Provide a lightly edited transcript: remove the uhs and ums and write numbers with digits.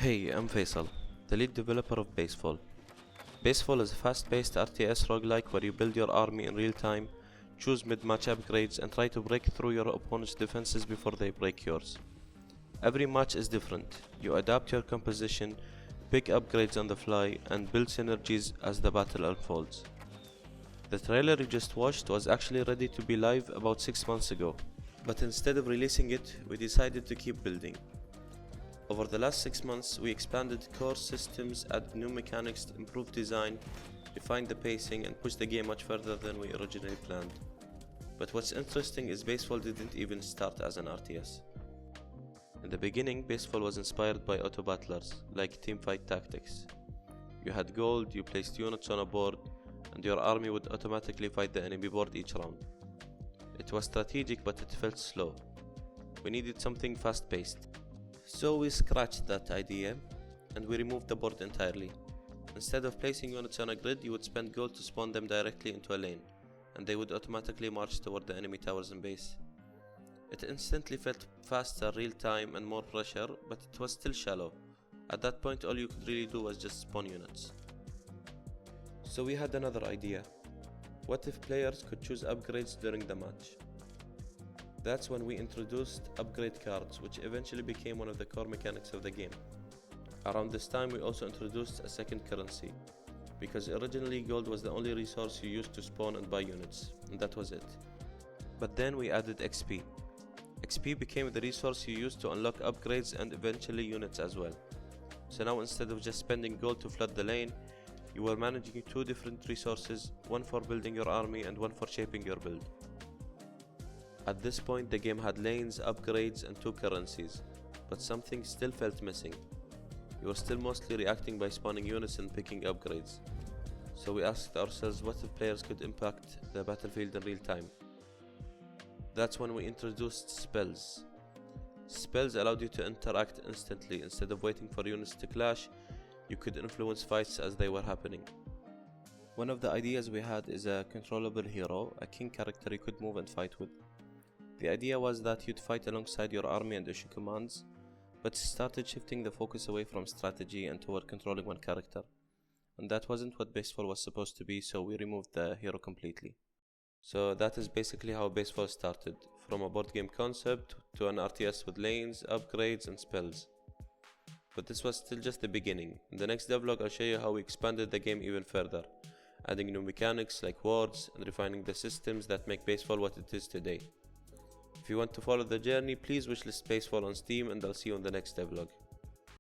Hey, I'm Faisal, the lead developer of Basefall. Basefall is a fast-paced RTS roguelike where you build your army in real time, choose mid-match upgrades, and try to break through your opponent's defenses before they break yours. Every match is different. You adapt your composition, pick upgrades on the fly, and build synergies as the battle unfolds. The trailer you just watched was actually ready to be live about 6 months ago, but instead of releasing it, we decided to keep building. Over the last 6 months, we expanded core systems, added new mechanics, improved design, refined the pacing, and pushed the game much further than we originally planned. But what's interesting is Basefall didn't even start as an RTS. In the beginning, Basefall was inspired by auto battlers, like teamfight tactics. You had gold, you placed units on a board, and your army would automatically fight the enemy board each round. It was strategic, but it felt slow. We needed something fast-paced. So we scratched that idea and we removed the board entirely. Instead of placing units on a grid, you would spend gold to spawn them directly into a lane, and they would automatically march toward the enemy towers and base. It instantly felt faster, real time, and more pressure, but it was still shallow. At that point, all you could really do was just spawn units. So we had another idea. What if players could choose upgrades during the match? That's when we introduced upgrade cards, which eventually became one of the core mechanics of the game. Around this time we also introduced a second currency, because originally gold was the only resource you used to spawn and buy units, and that was it. But then we added XP. XP became the resource you used to unlock upgrades and eventually units as well. So now instead of just spending gold to flood the lane, you were managing two different resources, one for building your army and one for shaping your build. At this point, the game had lanes, upgrades, and two currencies, but something still felt missing. You were still mostly reacting by spawning units and picking upgrades. So we asked ourselves, what if players could impact the battlefield in real time? That's when we introduced spells. Spells allowed you to interact instantly. Instead of waiting for units to clash, you could influence fights as they were happening. One of the ideas we had is a controllable hero, a king character you could move and fight with. The idea was that you'd fight alongside your army and issue commands, but started shifting the focus away from strategy and toward controlling one character. And that wasn't what Basefall was supposed to be, so we removed the hero completely. So that is basically how Basefall started, from a board game concept to an RTS with lanes, upgrades, and spells. But this was still just the beginning. In the next devlog I'll show you how we expanded the game even further, adding new mechanics like wards and refining the systems that make Basefall what it is today. If you want to follow the journey, please wishlist Basefall on Steam, and I'll see you on the next devlog.